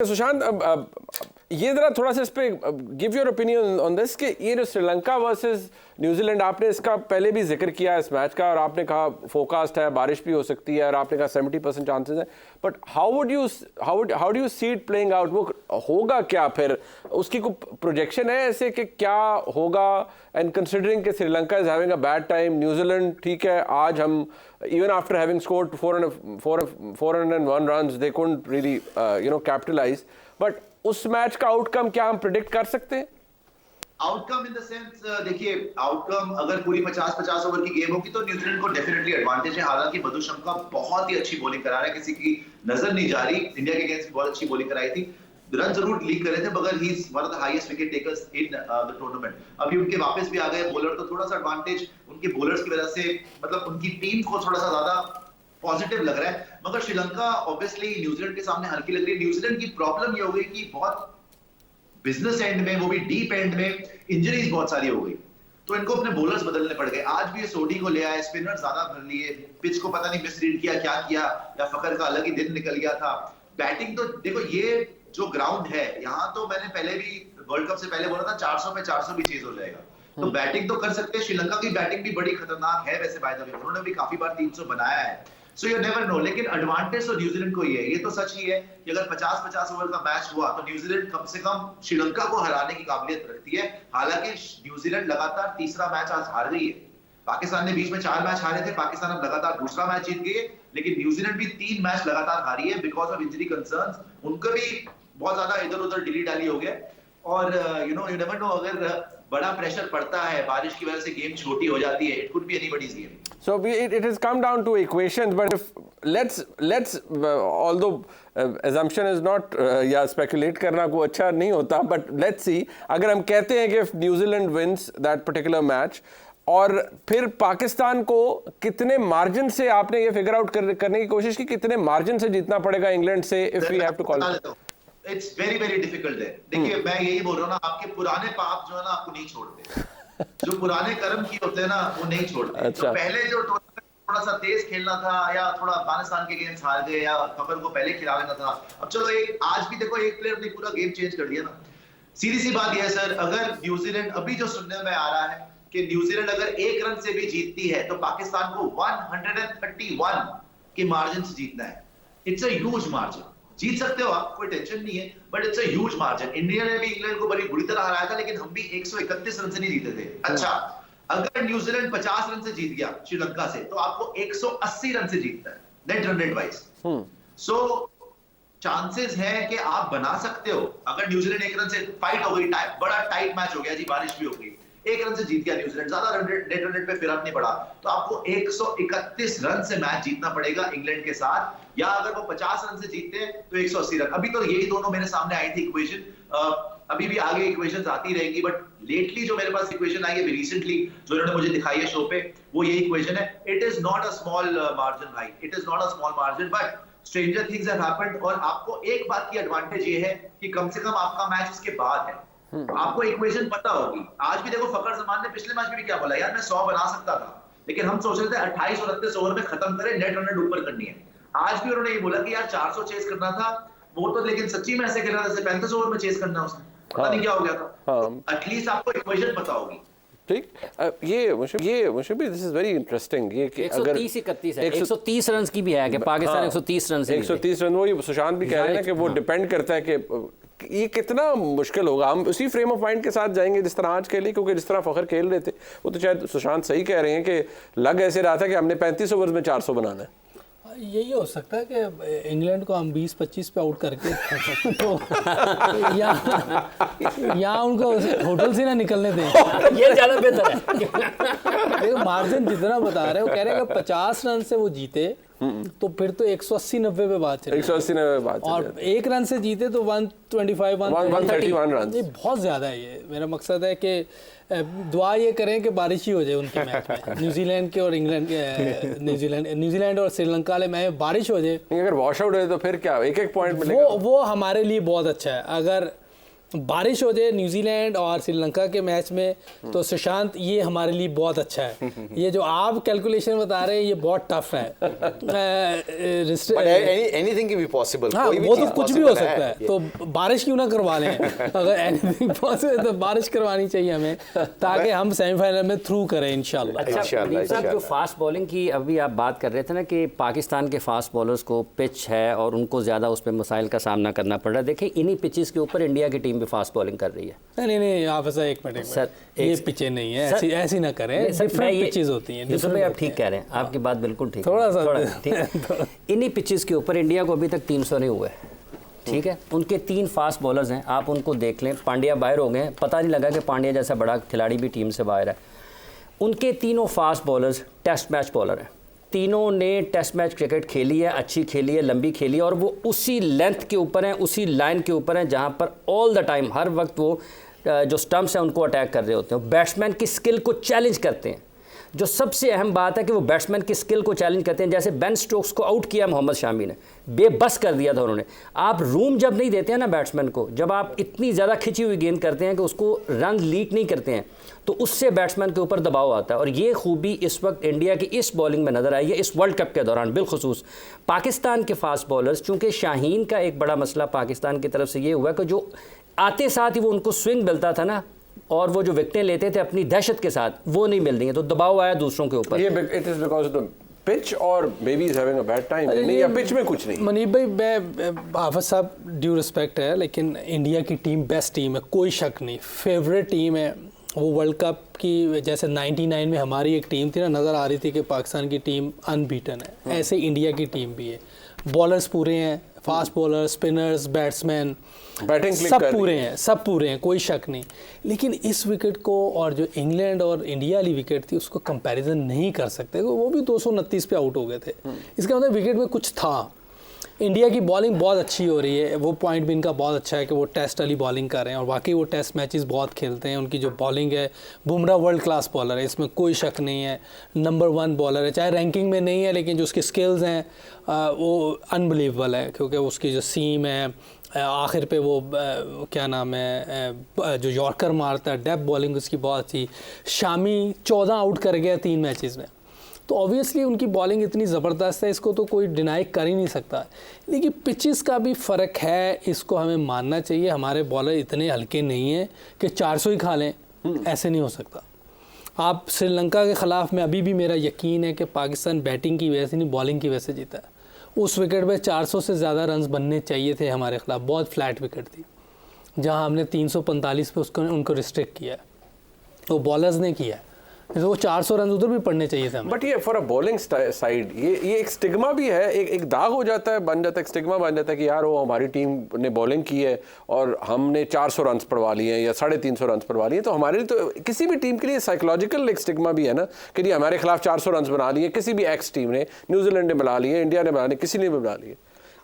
सुशांत, ये जरा थोड़ा सा इस पे give your opinion on this कि ये जो श्रीलंका वर्सेस न्यूजीलैंड, आपने इसका पहले भी जिक्र किया इस मैच का और आपने कहा फोरकास्ट है, बारिश भी हो सकती है और आपने कहा 70% चांसेस है, but how do you see it playing out? वो होगा क्या फिर? उसकी कोई प्रोजेक्शन है ऐसे कि क्या होगा? एंड कंसिडरिंग कि Sri Lanka is having a bad time, New Zealand ठीक है, आज हम even after having scored 401 runs they couldn't really capitalize, but उस मैच का आउटकम क्या हम प्रिडिक्ट कर सकते हैं? आउटकम इन द सेंस, देखिए आउटकम अगर पूरी 50-50 ओवर की गेम होगी तो न्यूजीलैंड को डेफिनेटली एडवांटेज है। हालांकि मधुशंका बहुत ही अच्छी बॉलिंग करा रहा है, किसी की नजर नहीं जा रही। इंडिया के अगेंस्ट बहुत अच्छी बॉलिंग कराई थी, रन जरूर लीक करे थे, मगर he is one of the highest wicket takers in the tournament. अभी उनके वापस भी आ गए बॉलर, तो थोड़ा सा एडवांटेज उनके बॉलर्स की वजह से, मतलब उनकी टीम को थोड़ा सा ज्यादा पॉजिटिव लग रहा है। मगर श्रीलंका ऑब्वियसली न्यूजीलैंड के सामने हल्की लग रही है। न्यूजीलैंड की प्रॉब्लम ये हो गई कि बहुत बिजनेस एंड में, वो भी डीप एंड में इंजरीज बहुत सारी हो गई, तो इनको अपने बॉलर्स बदलने पड़ गए। आज भी ये सोडी को ले आए, स्पिनर ज्यादा भर लिए, पिच को पता नहीं मिसरीड किया क्या किया, या फकर का अलग ही दिन निकल गया था। बैटिंग तो देखो, ये जो ग्राउंड है यहाँ, तो मैंने पहले भी वर्ल्ड कप से पहले बोला था 400 पे 400 भी चेज हो जाएगा, तो बैटिंग तो कर सकते हैं। श्रीलंका की बैटिंग भी बड़ी खतरनाक है वैसे, बाय द वे उन्होंने भी काफी बार 300 बनाया है, सो यू नेवर नो। लेकिन एडवांटेज तो न्यूजीलैंड को ही है। ये तो सच ही है कि अगर 50-50 ओवर का मैच हुआ तो न्यूजीलैंड कम से कम श्रीलंका को हराने की काबिलियत रखती है। हालांकि न्यूजीलैंड लगातार तीसरा मैच आज हार गई है। पाकिस्तान ने बीच में 4 मैच हारे थे, पाकिस्तान अब लगातार दूसरा मैच जीत गई है, लेकिन न्यूजीलैंड भी 3 मैच लगातार हारी है बिकॉज ऑफ इंजरी कंसर्न्स। उनका भी बहुत ज्यादा इधर उधर डिली डाली हो गया, और यू नेवर नो, अगर बड़ा प्रेशर पड़ता है, बारिश की वजह से गेम छोटी हो जाती है, it could be anybody's game. So it has come down to equations, but if let's although assumption is not या speculate करना कोई अच्छा नहीं होता, but let's see, अगर हम कहते हैं कि if New Zealand wins that particular match, और फिर पाकिस्तान को कितने मार्जिन से, आपने ये फिगर आउट करने की कोशिश की, कितने मार्जिन से जीतना पड़ेगा इंग्लैंड से if we have to call it? It's very very difficult है। देखिए मैं यही बोल रहा हूँ ना, आपके पुराने पाप जो है ना आपको नहीं छोड़ते, जो पुराने कर्म किए होते हैं ना वो नहीं छोड़ते। अच्छा। तो पहले जो थोड़ा सा तेज खेलना था, या थोड़ा अफगानिस्तान के गेम्स हार गए, या खबर को पहले खिला लेना था, अब चलो एक आज भी देखो एक प्लेयर ने पूरा गेम चेंज कर दिया ना। सीधी सी बात यह है सर, अगर न्यूजीलैंड, अभी जो सुनने में आ रहा है कि न्यूजीलैंड अगर 1 रन से भी जीतती है तो पाकिस्तान को 131 के मार्जिन से जीतना है। It's a huge margin. जीत सकते हो आप, कोई टेंशन नहीं है, but it's a huge margin. India ने भी इंग्लैंड को बड़ी बुरी तरह हराया था, लेकिन हम भी 131 रन से नहीं जीते थे। अच्छा, अगर न्यूजीलैंड 50 रन से जीत गया श्रीलंका से, तो आपको 180 रन से जीतना है net run rate wise. So chances है कि आप बना सकते हो। अगर न्यूजीलैंड 1 रन से, फाइट हो गई, बड़ा टाइट मैच हो गया जी, बारिश भी हो गई, 1 रन से जीत गया न्यूजीलैंड, ज्यादा नेट रन रेट पे फर्क नहीं पड़ा, तो आपको 131 रन से मैच जीतना पड़ेगा इंग्लैंड के साथ। या अगर वो 50 रन से जीतते हैं तो 180 रन। अभी तो यही दोनों मेरे सामने आई थी इक्वेशन, अभी भी आगे इक्वेशंस आती रहेंगी, बट लेटली जो मेरे पास इक्वेशन आई है रिसेंटली, जो इन्होंने मुझे दिखाई है शो पे, वो यही इक्वेशन है। It is not a small margin भाई, it is not a small margin, but stranger things have happened. और आपको एक बात की एडवांटेज ये है कि कम से कम आपका मैच इसके बाद है, आपको इक्वेशन पता होगी। आज भी देखो फकर जमान ने पिछले मैच में भी क्या बोला, यार मैं 100 बना सकता था, लेकिन हम सोच रहे थे 28 और 29 ओवर में खत्म करें, नेट रन रेट ऊपर करनी है। आज भी उन्होंने ये बोला कि यार 400 चेस करना था, वो तो लेकिन सच्ची में ऐसे खेल रहा था जैसे 35 ओवर में चेस करना, उसने पता नहीं क्या हो गया था। एटलीस्ट आपको इक्वेशन पता होगी। ठीक, ये मुझे भी दिस इज वेरी इंटरेस्टिंग। ये कि 130-31 है, 130 रन की भी है कि पाकिस्तान 130 रन से 130 रन, वो सुशांत भी कह रहे हैं कि वो डिपेंड करता है कि ये कितना मुश्किल होगा। हम उसी फ्रेम ऑफ माइंड के साथ जाएंगे जिस तरह आज खेले, क्योंकि जिस तरह फखर खेल रहे थे, वो तो शायद सुशांत सही कह रहे हैं कि लग ऐसे रहा था कि हमने 35 ओवर में 400 बनाना है। यही हो सकता है कि इंग्लैंड को हम 20-25 पे आउट करके तो यहाँ उनको होटल से ना निकलने दें, ये ज़्यादा बेहतर है। देखो मार्जिन जितना बता रहे हो, कह रहे हैं कि 50 रन से वो जीते तो फिर तो 180-90 पे बात चले, 180-90 बात, और 1 रन से जीते तो 125-131 रन। ये बहुत ज़्यादा है। ये मेरा मकसद है कि दुआ ये करें कि बारिश ही हो जाए उनके मैच में, न्यूजीलैंड के और इंग्लैंड, न्यूजीलैंड और श्रीलंका वाले मैच में बारिश हो जाए। अगर वॉश आउट हो जाए तो फिर क्या, एक पॉइंट मिलेगा। वो हमारे लिए बहुत अच्छा है। अगर बारिश हो जाए न्यूजीलैंड और श्रीलंका के मैच में तो सुशांत ये हमारे लिए बहुत अच्छा है। ये जो आप कैलकुलेशन बता रहे हैं ये बहुत टफ है। Anything can be possible. हाँ, वो तो कुछ भी हो सकता है। तो बारिश क्यों ना करवा लें? अगर एनीथिंग पॉसिबल तो बारिश करवानी चाहिए हमें, ताकि हम सेमीफाइनल में थ्रू करें इंशाल्लाह। अच्छा मुनीब साहब, जो फास्ट बॉलिंग की अभी आप बात कर रहे थे ना कि पाकिस्तान के फास्ट बॉलर्स को पिच है और उनको ज़्यादा उस पर मसाइल का सामना करना पड़ रहा है। देखिए इन्हीं पिचेस के ऊपर इंडिया की टीम भी फास्ट बॉलिंग कर रही है। नहीं आप ऐसा एक मिनट सर, ये पिचें नहीं है, ऐसी ना करें। डिफरेंट पिचेस होती हैं। यूसुफ भाई आप ठीक कह रहे हैं, आपकी बात बिल्कुल ठीक है। थोड़ा सा ठीक। इन्हीं पिचेस के ऊपर इंडिया को अभी तक 300 नहीं हुए, ठीक है। उनके 3 फास्ट बॉलर्स हैं, आप उनको देख लें। पांड्या बाहर हो गए, पता नहीं लगा कि पांड्या जैसा बड़ा खिलाड़ी भी टीम से बाहर है। उनके तीनों fast bowlers test match bowler हैं। तीनों ने टेस्ट मैच क्रिकेट खेली है, अच्छी खेली है, लंबी खेली है, और वो उसी लेंथ के ऊपर हैं, उसी लाइन के ऊपर हैं जहाँ पर ऑल द टाइम हर वक्त वो जो स्टंप्स हैं उनको अटैक कर रहे होते हैं। बैट्समैन की स्किल को चैलेंज करते हैं। जो सबसे अहम बात है कि वो बैट्समैन की स्किल को चैलेंज करते हैं। जैसे बेन स्टोक्स को आउट किया मोहम्मद शामी ने, बेबस कर दिया था उन्होंने। आप रूम जब नहीं देते हैं ना बैट्समैन को, जब आप इतनी ज़्यादा खिंची हुई गेंद करते हैं कि उसको रन लीक नहीं करते हैं, तो उससे बैट्समैन के ऊपर दबाव आता है। और ये खूबी इस वक्त इंडिया की इस बॉलिंग में नज़र आई है इस वर्ल्ड कप के दौरान। बिलखुसूस पाकिस्तान के फास्ट बॉलर्स, चूँकि शाहीन का एक बड़ा मसला पाकिस्तान की तरफ से ये हुआ कि जो आते साथ ही वो उनको स्विंग मिलता था ना, और वो जो विकेटें लेते थे अपनी दहशत के साथ, वो नहीं मिल रही है, तो दबाव आया दूसरों के ऊपर। ये it is because of the pitch और baby is having a bad time. नहीं, या पिच में कुछ नहीं। मनीब भाई, मैं हाफिज साहब ड्यू रिस्पेक्ट है, लेकिन इंडिया की टीम बेस्ट टीम है, कोई शक नहीं, फेवरेट टीम है। वो वर्ल्ड कप की जैसे 99 में हमारी एक टीम थी ना, नज़र आ रही थी कि पाकिस्तान की टीम अनबीटन है, ऐसे इंडिया की टीम भी है। बॉलर्स पूरे हैं, fast bowler, spinners, batsman, batting सब पूरे हैं, कोई शक नहीं। लेकिन इस विकेट को और जो इंग्लैंड और इंडिया वाली विकेट थी उसको कंपैरिजन नहीं कर सकते। वो भी 229 पे आउट हो गए थे। इसका मतलब विकेट में कुछ था। इंडिया की बॉलिंग बहुत अच्छी हो रही है, वो पॉइंट भी इनका बहुत अच्छा है कि वो टेस्ट वाली बॉलिंग कर रहे हैं, और वाकई वो टेस्ट मैचेस बहुत खेलते हैं। उनकी जो बॉलिंग है, बुमराह वर्ल्ड क्लास बॉलर है, इसमें कोई शक नहीं है, नंबर 1 बॉलर है, चाहे रैंकिंग में नहीं है, लेकिन जो उसकी स्किल्स हैं वो अनबिलीवेबल है, क्योंकि उसकी जो सीम है, आखिर पे वो क्या नाम है, जो यॉर्कर मारता है, डेप बॉलिंग उसकी बहुत अच्छी। शामी 14 आउट कर गया 3 मैचेस में, तो ऑब्वियसली उनकी बॉलिंग इतनी ज़बरदस्त है, इसको तो कोई डिनाई कर ही नहीं सकता। लेकिन पिचेस का भी फ़र्क है, इसको हमें मानना चाहिए। हमारे बॉलर इतने हल्के नहीं हैं कि 400 ही खा लें, ऐसे नहीं हो सकता। आप श्रीलंका के ख़िलाफ़ में अभी भी मेरा यकीन है कि पाकिस्तान बैटिंग की वजह से नहीं, बॉलिंग की वजह से जीता है। उस विकेट पे 400 से ज़्यादा रन्स बनने चाहिए थे हमारे ख़िलाफ़, बहुत फ्लैट विकेट थी, जहां हमने 345 पे उनको रिस्ट्रिक्ट किया है, तो बॉलर्स ने किया है। तो वो 400 रन उधर भी पड़ने चाहिए थे। बट ये फॉर अ बॉलिंग साइड ये एक स्टिग्मा भी है, एक दाग हो जाता है, बन जाता है, एक स्टिग्मा बन जाता है कि यार वो हमारी टीम ने बॉलिंग की है और हमने 400 रन पड़वा लिए हैं या 350 रन पड़वा लिए, तो हमारे लिए तो किसी भी टीम के लिए साइकोलॉजिकल एक स्टिग्मा भी है ना कि जी हमारे खिलाफ 400 रन बना लिए, किसी भी एक्स टीम ने, न्यूजीलैंड ने बना लिए, इंडिया ने बना लिए, किसी ने भी बना लिए।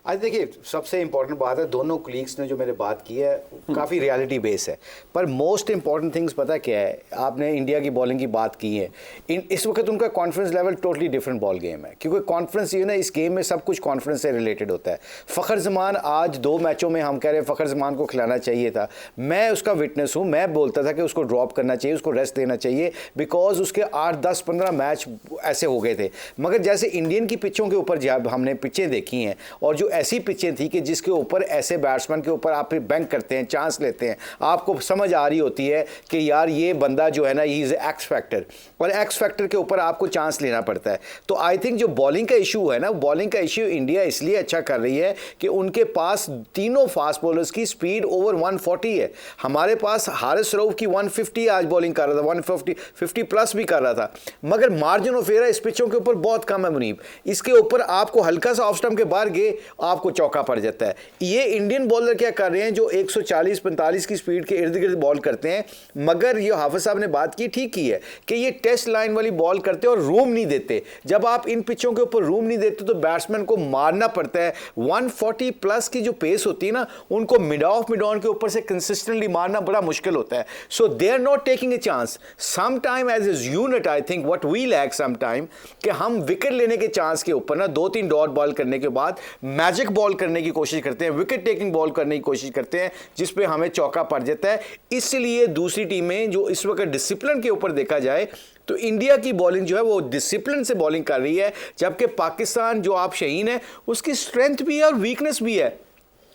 आज देखिए सबसे इंपॉर्टेंट बात है, दोनों कलीग्स ने जो मेरे बात की है काफ़ी रियलिटी बेस है, पर मोस्ट इंपॉर्टेंट थिंग्स पता क्या है, आपने इंडिया की बॉलिंग की बात की है, इस वक्त उनका confidence level totally different ball game है, क्योंकि कॉन्फिडेंस ये ना, इस गेम में सब कुछ कॉन्फिडेंस से रिलेटेड होता है। फ़खर जमान आज 2 मैचों में हम कह रहे हैं फ़खर जमान को खिलाना चाहिए था, मैं उसका विटनेस हूँ, मैं बोलता था कि उसको ड्रॉप करना चाहिए, उसको रेस्ट देना चाहिए, बिकॉज उसके 8, 10, 15 मैच ऐसे हो गए थे। मगर जैसे इंडियन की पिचों के ऊपर जब हमने पिचें देखी हैं, और जो ऐसी पिचें थी कि जिसके ऊपर ऐसे बैट्समैन के ऊपर आप बैंक करते हैं, चांस लेते हैं, आपको समझ आ रही होती है कि यार ये बंदा जो है ना, ही इज़ एक्स फैक्टर, और एक्स फैक्टर के ऊपर आपको चांस लेना पड़ता है। तो आई थिंक जो बॉलिंग का इशू है ना, बॉलिंग का इशू इंडिया इसलिए अच्छा कर रही है कि उनके पास तीनों फास्ट बॉलर्स की स्पीड ओवर 140 है। हमारे पास हारिस रऊफ की 150 आज बॉलिंग कर रहा था, 150 प्लस भी कर रहा था, मगर मार्जिन ऑफ एरर इस पिचों के ऊपर बहुत कम है मुनीब। इसके ऊपर आपको हल्का सा ऑफ स्टंप के बाहर गए, आपको चौका पड़ जाता है। ये इंडियन बॉलर क्या कर रहे हैं, जो 140-45 की स्पीड के इर्द गिर्द बॉल करते हैं, मगर ये हाफिज साहब ने बात की ठीक की है कि ये टेस्ट लाइन वाली बॉल करते हैं और रूम नहीं देते। जब आप इन पिचों के ऊपर रूम नहीं देते तो बैट्समैन को मारना पड़ता है। 140 प्लस की जो पेस होती है ना, उनको मिड ऑन के ऊपर से कंसिस्टेंटली मारना बड़ा मुश्किल होता है। So they are not taking a chance some time as a unit. I think what we lack some time कि हम विकेट लेने के चांस के ऊपर ना 2-3 डॉट बॉल करने के बाद मैच मैजिक बॉल करने की कोशिश करते हैं, विकेट टेकिंग बॉल करने की कोशिश करते हैं, जिस पे हमें चौका पड़ जाता है। इसलिए दूसरी टीमें जो इस वक्त डिसिप्लिन के ऊपर देखा जाए तो इंडिया की बॉलिंग जो है वो डिसिप्लिन से बॉलिंग कर रही है, जबकि पाकिस्तान जो आप शहीन है उसकी स्ट्रेंथ भी है और वीकनेस भी है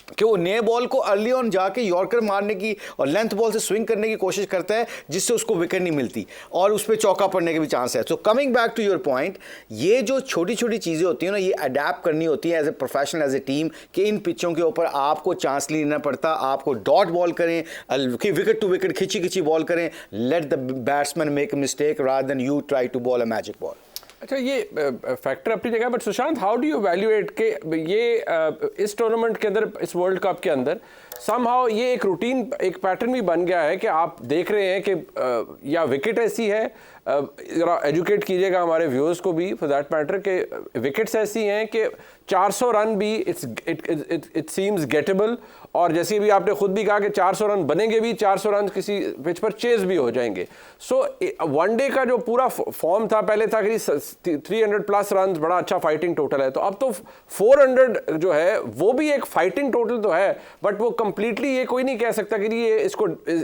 कि वो नए बॉल को अर्ली ऑन जाके यॉर्कर मारने की और लेंथ बॉल से स्विंग करने की कोशिश करता है, जिससे उसको विकेट नहीं मिलती और उस पर चौका पड़ने के भी चांस है। So coming back to your point, ये जो छोटी छोटी चीज़ें होती हैं ना, ये अडेप्ट करनी होती है as a professional, as a team, कि इन पिचों के ऊपर आपको चांस लेना पड़ता, आपको डॉट बॉल करें, कि विकेट टू विकेट खिंची खिंची बॉल करें, let the batsman make a mistake rather than you try to bowl a magic ball. अच्छा, ये फैक्टर अपनी जगह, but Sushant, how do you evaluate के ये इस टूर्नामेंट के अंदर, इस वर्ल्ड कप के अंदर समहाउ ये एक रूटीन, एक पैटर्न भी बन गया है कि आप देख रहे हैं कि या विकेट ऐसी है, ज़रा एजुकेट कीजिएगा हमारे व्यूअर्स को भी फॉर दैट मैटर, कि विकेट्स ऐसी हैं कि 400 रन भी इट सीम्स गेटेबल, और जैसे भी आपने खुद भी कहा कि 400 रन बनेंगे भी, 400 रन किसी पिच पर चेज भी हो जाएंगे। सो वनडे का जो पूरा फॉर्म था पहले था कि 300 प्लस रन बड़ा अच्छा फाइटिंग टोटल है, तो अब तो 400 जो है वो भी एक फाइटिंग टोटल तो है, बट वो कंप्लीटली ये कोई नहीं कह सकता कि ये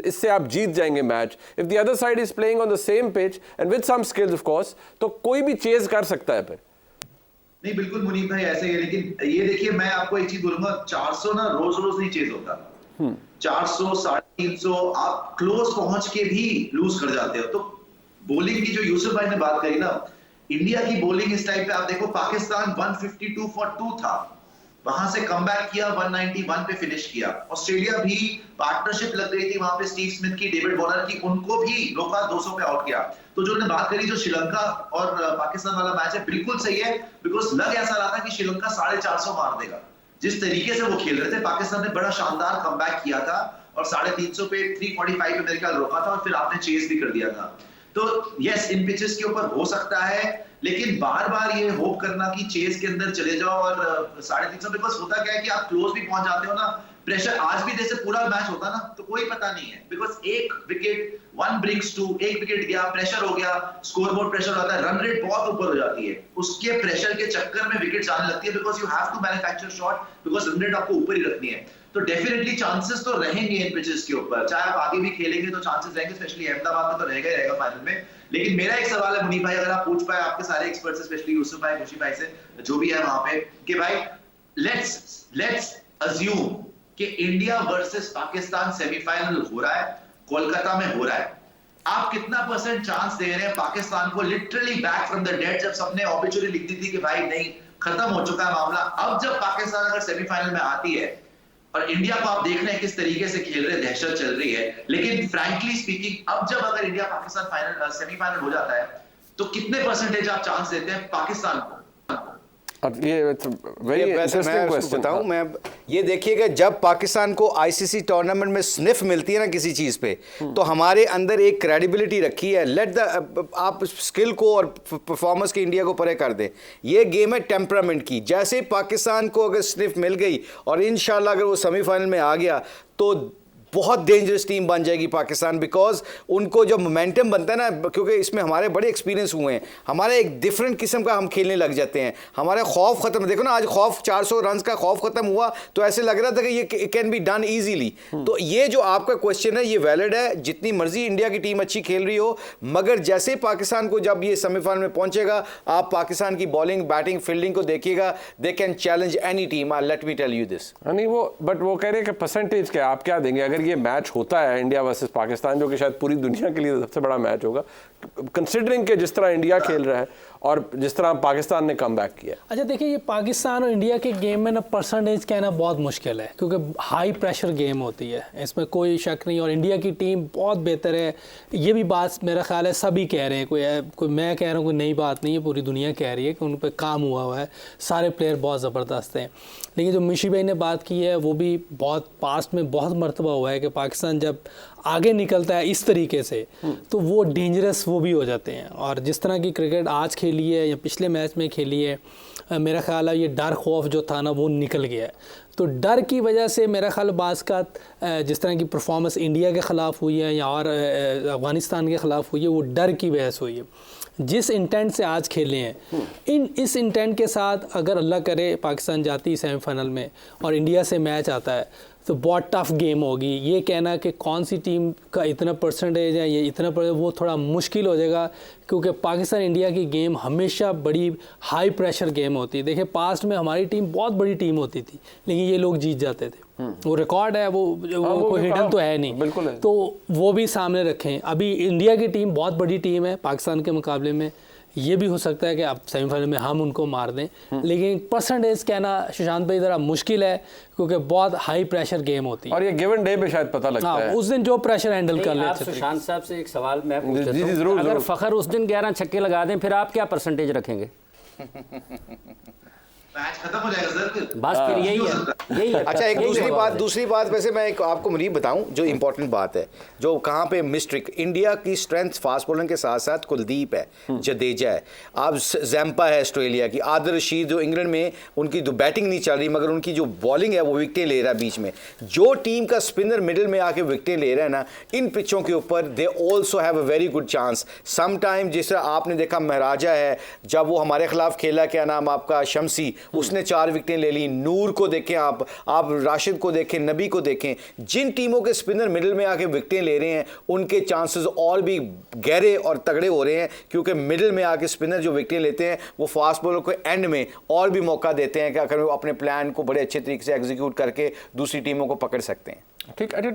इससे आप जीत जाएंगे match. If the other side is playing on the same pitch and with some skills of course, तो कोई भी चेज कर सकता है फिर। नहीं, बिल्कुल मुनीब भाई ऐसे ही है, लेकिन ये देखिए मैं आपको एक चीज बोलूंगा, 400 ना रोज रोज नहीं चेज होता। 400, 350 आप क्लोज पहुंच के भी लूज कर जाते हो। तो बॉलिंग की जो यूसुफ भाई ने बात करी ना, इंडिया की बॉलिंग इस टाइप पे आप देखो, पाकिस्तान 152 फॉर 2 था, वहां से कमबैक किया, 191 पे फिनिश किया। ऑस्ट्रेलिया भी पार्टनरशिप लग गई थी वहां पे स्टीव स्मिथ की, डेविड वॉर्नर की, उनको भी रोका, 200 पे आउट किया। तो जो ने बात करी जो श्रीलंका और पाकिस्तान वाला मैच है, बिल्कुल सही है, बिकॉज लग ऐसा रहा था कि श्रीलंका 450 मार देगा। जिस तरीके से वो खेल रहे थे, पाकिस्तान ने बड़ा शानदार कमबैक किया था और 350 पे 345 पे मेरे ख्याल रोका था, और फिर आपने चेस भी कर दिया था। तो यस, इन पिचेस के ऊपर हो सकता है, लेकिन बार बार ये होप करना कि चेस के अंदर चले जाओ और 350, बिकॉज होता क्या है कि आप क्लोज भी पहुंच जाते हो ना, प्रेशर आज भी जैसे पूरा मैच होता ना तो कोई पता नहीं है, बिकॉज एक विकेट 1 brings 2, एक विकेट गया, प्रेशर हो गया, स्कोरबोर्ड प्रेशर होता है, रन रेट बहुत ऊपर हो जाती है, उसके प्रेशर के चक्कर में विकेट आने लगती है, because you have to manufacture shot, because run rate आपको ऊपर ही रखनी है। तो डेफिनेटली चांसेस तो रहेंगे इन पिचेस के ऊपर, चाहे आप आगे भी खेलेंगे तो चांसेस रहेंगे, स्पेशली अहमदाबाद में तो रहेगा ही रहेगा फाइनल में। लेकिन मेरा एक सवाल है मुनीब भाई, अगर आप पूछ पाए आपके सारे एक्सपर्ट्स, स्पेशली यूसुफ भाई, खुशी भाई से, जो भी है वहां पे, कि भाई लेट्स अज्यूम कि इंडिया वर्सेस पाकिस्तान सेमीफाइनल हो रहा है, कोलकाता में हो रहा है, आप कितना % चांस दे रहे हैं पाकिस्तान को literally back from the dead? जब सबने ऑब्वियसली लिख दी थी कि भाई नहीं, खत्म हो चुका है मामला, अब जब पाकिस्तान अगर सेमीफाइनल में आती है और इंडिया को आप देख रहे हैं किस तरीके से खेल रहे हैं, दहशत चल रही है, लेकिन फ्रैंकली स्पीकिंग अब जब अगर इंडिया पाकिस्तान फाइनल सेमीफाइनल हो जाता है तो कितने % आप चांस देते हैं पाकिस्तान को? ये वेरी इंटरेस्टिंग क्वेश्चन बताऊं मैं, ये देखिएगा जब पाकिस्तान को आईसीसी टूर्नामेंट में स्निफ मिलती है ना किसी चीज़ पे, तो हमारे अंदर एक क्रेडिबिलिटी रखी है, लेट द आप स्किल को और परफॉर्मेंस के इंडिया को परे कर दें। ये गेम है टेम्परामेंट की, जैसे पाकिस्तान को अगर स्निफ मिल गई और इंशाल्लाह अगर वो सेमीफाइनल में आ गया तो बहुत डेंजरस टीम बन जाएगी पाकिस्तान, बिकॉज उनको जो मोमेंटम बनता है ना, क्योंकि इसमें हमारे बड़े एक्सपीरियंस हुए हैं, हमारे एक डिफरेंट किस्म का हम खेलने लग जाते हैं, हमारा खौफ खत्म, देखो ना आज खौफ 400 रन का खौफ खत्म हुआ तो ऐसे लग रहा था कि ये कैन बी डन ईजीली। तो ये जो आपका क्वेश्चन है ये वैलिड है, जितनी मर्जी इंडिया की टीम अच्छी खेल रही हो, मगर जैसे पाकिस्तान को जब ये सेमीफाइनल में पहुंचेगा, आप पाकिस्तान की बॉलिंग, बैटिंग, फील्डिंग को देखिएगा, they can challenge any team, let me tell you this. नहीं वो, बट वो कह रहे हैं कि परसेंटेज क्या आप क्या देंगे अगर ये मैच होता है इंडिया वर्सेस पाकिस्तान, जो कि शायद पूरी दुनिया के लिए सबसे बड़ा मैच होगा, कंसिडरिंग के जिस तरह इंडिया खेल रहा है और जिस तरह पाकिस्तान ने कमबैक किया। अच्छा देखिए, ये पाकिस्तान और इंडिया के गेम में ना परसेंटेज कहना बहुत मुश्किल है, क्योंकि हाई प्रेशर गेम होती है, इसमें कोई शक नहीं, और इंडिया की टीम बहुत बेहतर है, ये भी बात मेरा ख्याल है सभी कह रहे हैं, कोई मैं कह रहा हूँ कोई नई बात नहीं है, पूरी दुनिया कह रही है कि उन पर काम हुआ है, सारे प्लेयर बहुत ज़बरदस्त हैं। लेकिन जो मिशी भाई ने बात की है वो भी बहुत पास्ट में बहुत मरतबा हुआ है कि पाकिस्तान जब आगे निकलता है इस तरीके से तो वो डेंजरस वो भी हो जाते हैं, और जिस तरह की क्रिकेट आज खेली है या पिछले मैच में खेली है, मेरा ख्याल है ये डर खौफ जो था ना वो निकल गया है। तो डर की वजह से मेरा ख्याल बाज़ का जिस तरह की परफॉर्मेंस इंडिया के ख़िलाफ़ हुई है या और अफ़गानिस्तान के ख़िलाफ़ हुई है, वो डर की वजह से हुई है। जिस इंटेंट से आज खेले हैं, इस इंटेंट के साथ अगर अल्लाह करे पाकिस्तान जाती है सेमीफाइनल में और इंडिया से मैच आता है तो बहुत टफ गेम होगी। ये कहना कि कौन सी टीम का इतना परसेंटेज है, ये इतना वो थोड़ा मुश्किल हो जाएगा, क्योंकि पाकिस्तान इंडिया की गेम हमेशा बड़ी हाई प्रेशर गेम होती है। देखिए पास्ट में हमारी टीम बहुत बड़ी टीम होती थी, लेकिन ये लोग जीत जाते थे। वो रिकॉर्ड है, वो कोई हिडन तो है नहीं, बिल्कुल है। तो वो भी सामने रखें। अभी इंडिया की टीम बहुत बड़ी टीम है पाकिस्तान के मुकाबले में, ये भी हो सकता है कि आप सेमीफाइनल में हम उनको मार दें, लेकिन परसेंटेज कहना शशांत भाई ज़रा मुश्किल है, क्योंकि बहुत हाई प्रेशर गेम होती है और ये गिवन डे पे शायद पता लगता है। उस दिन जो प्रेशर हैंडल कर आप ले। सुशांत साहब से एक सवाल मैं पूछ जी, लेता जी, हूं। जरूर, अगर जरूर। फ़खर उस दिन 11 छक्के लगा दें, फिर आप क्या परसेंटेज रखेंगे? मैच खत्म हो जाएगा सर फिर। बस फिर यही है। अच्छा, एक यही दूसरी जवाब बात वैसे मैं आपको मुनीब बताऊं, जो इंपॉर्टेंट बात है, जो कहाँ पे मिस्ट्रिक इंडिया की स्ट्रेंथ फास्ट बॉलिंग के साथ साथ कुलदीप है, जडेजा है, आप जैम्पा है ऑस्ट्रेलिया की, आदिल रशीद जो इंग्लैंड में उनकी तो बैटिंग नहीं चल रही, मगर उनकी जो बॉलिंग है वो विकेटें ले रहा है बीच में। जो टीम का स्पिनर मिडिल में आके विकेटें ले रहा है ना, इन पिचों के ऊपर they also have a very good chance. Some time जिस तरह आपने देखा महाराजा है, जब वो हमारे खिलाफ खेला, क्या नाम आपका, शमसी, उसने 4 विकेटें ले ली। नूर को देखें, आप राशिद को देखें, नबी को देखें, जिन टीमों के स्पिनर मिडिल में आके विकेटें ले रहे हैं उनके चांसेस और भी गहरे और तगड़े हो रहे हैं, क्योंकि मिडिल में आके स्पिनर जो विकेटें लेते हैं वो फास्ट बॉलर को एंड में और भी मौका देते हैं कि अगर वो अपने प्लान को बड़े अच्छे तरीके से एग्जीक्यूट करके दूसरी टीमों को पकड़ सकते हैं। ठीक। अच्छा,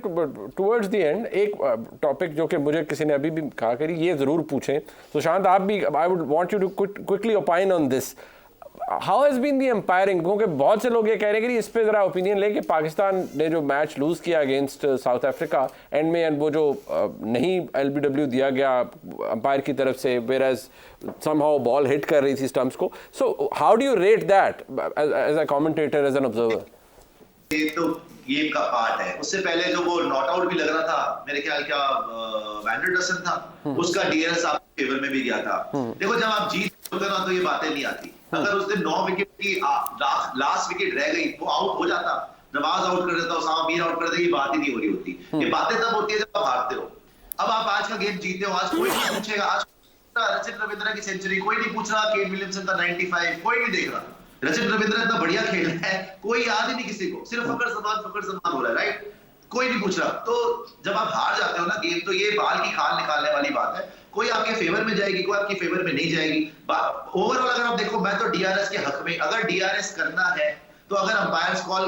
टुवर्ड्स द एंड एक टॉपिक जो कि मुझे किसी ने अभी भी कहा करी, ये ज़रूर पूछें सुशांत, आप भी, I would want you to quickly opine on this, how has been the umpiring? क्योंकि बहुत से लोग ये कह रहे हैं कि इस पे ज़रा ओपिनियन ले कि पाकिस्तान ने जो मैच लूज़ किया अगेंस्ट साउथ अफ्रीका एंड में, एंड वो जो नहीं LBW दिया गया अंपायर की तरफ से, whereas somehow ball hit कर रही थी स्टंप्स को, so how do you rate that as a commentator, as an observer? ये तो गेम का पार्ट है। उससे पहले जो वो नॉट आउट भी लग रहा था, मेरे ख्याल क्या वैंडरसन था, उसका DRS आपके फेवर में भी गया था। देखो जब आप जीत होते ना तो ये बातें नहीं आती। अगर उस दिन 9 विकेट की लास्ट विकेट रह गई, वो आउट हो जाता, नवाज आउट कर देता, उसामा मीर आउट कर देता, ये बात ही नहीं हो रही होती। ये बातें तब होती है जब आप हारते हो। अब आप आज का गेम जीते हो, आज कोई नहीं पूछेगा, आज रचिन रविंद्र की सेंचुरी कोई नहीं पूछ रहा, केन विलियमसन का 95 कोई नहीं देख रहा, रचिन रविंद्र इतना बढ़िया खेल रहा है, कोई याद ही नहीं किसी को, सिर्फ फकर जमान हो रहा है, राइट? कोई नहीं पूछ रहा। तो जब आप हार जाते हो ना गेम, तो ये बाल की खाल निकालने वाली बात है। कोई आपके फेवर में जाएगी, कोई आपके फेवर में नहीं जाएगी। ओवरऑल अगर आप देखो, मैं तो DRS के हक में, अगर DRS करना है तो अगर अंपायर्स कॉल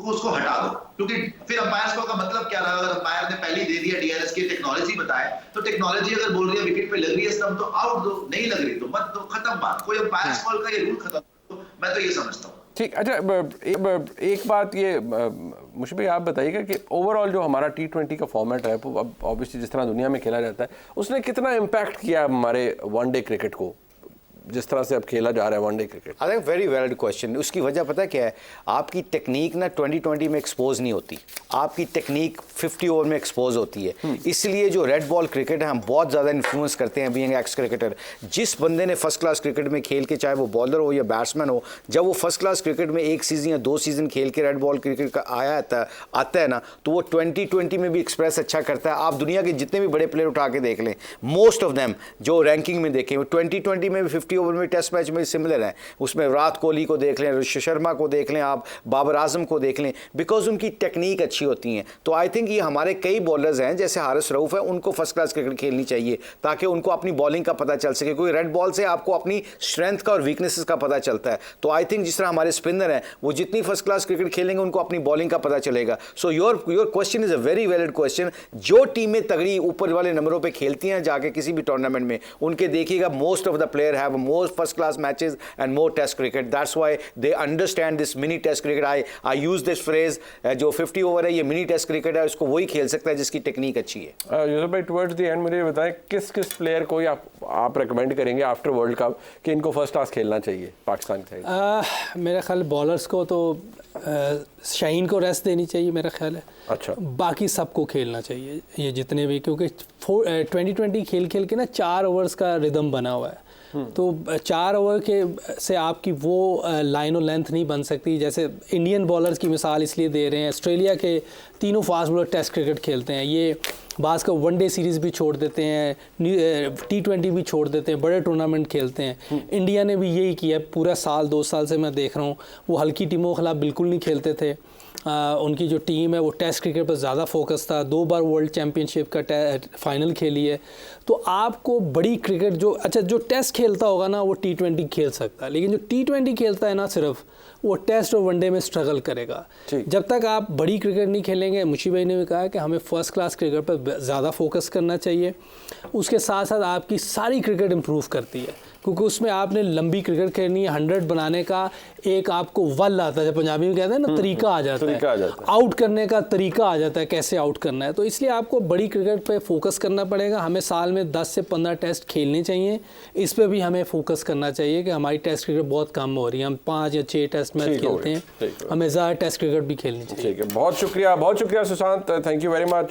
उसको हटा दो, क्योंकि फिर अंपायर्स कॉल का मतलब क्या रहा? अगर अंपायर ने पहले दे दिया DRS की टेक्नोलॉजी बताए, तो टेक्नोलॉजी अगर बोल रही है विकेट पे लग रही है स्टंप तो आउट दो, नहीं लग रही तो मत दो, खत्म बात। कोई अंपायर्स कॉल का ये रूल खत्म, तो मैं तो ये समझता हूँ। ठीक। अच्छा, एक बात ये मुझे भाई आप बताइएगा कि ओवरऑल जो हमारा T20 का फॉर्मेट है, अब ऑब्वियसली जिस तरह दुनिया में खेला जाता है, उसने कितना इम्पैक्ट किया हमारे वनडे क्रिकेट को, जिस तरह से अब खेला जा रहा है one day cricket? I think very valid question. उसकी वजह पता क्या है? आपकी टेक्निक ना 2020 में एक्सपोज नहीं होती, आपकी टेक्निक 50 ओवर में एक्सपोज होती है। इसलिए जो रेड बॉल क्रिकेट है, हम बहुत ज़्यादा इन्फ्लुएंस करते हैं बीइंग एक्स क्रिकेटर। जिस बंदे ने फर्स्ट क्लास क्रिकेट में खेल के, चाहे वो बॉलर हो या बैट्समैन हो, जब वो फर्स्ट क्लास क्रिकेट में 1 सीज़न या 2 सीज़न खेल के रेड बॉल क्रिकेट का आता है ना, तो वो 2020 में भी एक्सप्रेस अच्छा करता है। आप दुनिया के जितने भी बड़े प्लेयर उठा के देख लें, मोस्ट ऑफ देम जो रैंकिंग में देखें, 2020 में भी 50 ओवर में टेस्ट मैच में सिमिलर हैं। उसमें विराट कोहली को देख लें, ऋषभ शर्मा को देख लें, आप बाबर आजम को देख लें, बिकॉज उनकी टेक्निक अच्छी होती हैं। तो आई थिंक ये हमारे कई बॉलर्स हैं, जैसे हारिस रऊफ है, उनको फर्स्ट क्लास क्रिकेट खेलनी चाहिए ताकि उनको अपनी बॉलिंग का पता चल सके, क्योंकि रेड बॉल से आपको अपनी स्ट्रेंथ का और वीकनेसेस का पता चलता है। तो आई थिंक जिस तरह हमारे स्पिनर हैं, वो जितनी फर्स्ट क्लास क्रिकेट खेलेंगे उनको अपनी बॉलिंग का पता चलेगा। So your question is a very valid question. जो टीमें तगड़ी ऊपर वाले नंबरों पर खेलती हैं जाके किसी भी टूर्नामेंट में, उनके देखिएगा most of the player have more first class matches and more test cricket. That's why they understand this mini test cricket. I use this phrase, जो 50 ओवर है ये मिनी टेस्ट क्रिकेट है, उसको वही खेल सकता है जिसकी टेक्निक अच्छी है। यूसुफ भाई, टुवर्ड्स द एंड मुझे ये बताएं, किस प्लेयर को आप रेकमेंड करेंगे आफ्टर वर्ल्ड कप कि इनको फर्स्ट क्लास खेलना चाहिए पाकिस्तान की साइड? मेरा ख्याल बॉलर्स को तो शाहीन को रेस्ट देनी चाहिए मेरा ख्याल है। अच्छा। बाकी सबको खेलना चाहिए, ये जितने भी, क्योंकि 2020 खेल के ना 4 ओवर्स का रिदम बना हुआ है। तो 4 ओवर के से आपकी वो लाइन और लेंथ नहीं बन सकती। जैसे इंडियन बॉलर्स की मिसाल इसलिए दे रहे हैं, ऑस्ट्रेलिया के तीनों फास्ट बॉलर टेस्ट क्रिकेट खेलते हैं, ये बास का वनडे सीरीज़ भी छोड़ देते हैं, T20 भी छोड़ देते हैं, बड़े टूर्नामेंट खेलते हैं। इंडिया ने भी यही किया पूरा साल 2 साल से मैं देख रहा हूँ, वो हल्की टीमों के खिलाफ बिल्कुल नहीं खेलते थे। उनकी जो टीम है वो टेस्ट क्रिकेट पर ज़्यादा फोकस था, 2 बार वर्ल्ड चैम्पियनशिप का फाइनल खेली है। तो आपको बड़ी क्रिकेट जो टेस्ट खेलता होगा ना वो T20 खेल सकता है, लेकिन जो T20 खेलता है ना सिर्फ वो टेस्ट और वनडे में स्ट्रगल करेगा। जब तक आप बड़ी क्रिकेट नहीं खेलेंगे, मुशी भाई ने भी कहा कि हमें फर्स्ट क्लास क्रिकेट पर ज़्यादा फोकस करना चाहिए। उसके साथ साथ आपकी सारी क्रिकेट इम्प्रूव करती है, क्योंकि उसमें आपने लंबी क्रिकेट खेलनी है। 100 बनाने का एक आपको वल आता है, पंजाबी में कहते हैं ना, तरीका आ जाता है, आउट करने का तरीका आ जाता है, कैसे आउट करना है। तो इसलिए आपको बड़ी क्रिकेट पे फोकस करना पड़ेगा। हमें साल में 10 से 15 टेस्ट खेलने चाहिए, इस पे भी हमें फोकस करना चाहिए कि हमारी टेस्ट क्रिकेट बहुत कम हो रही है। हम 5 या 6 टेस्ट मैच खेलते हैं, हमें ज़्यादा टेस्ट क्रिकेट भी खेलनी चाहिए। ठीक है, बहुत शुक्रिया Sushant, thank you very much.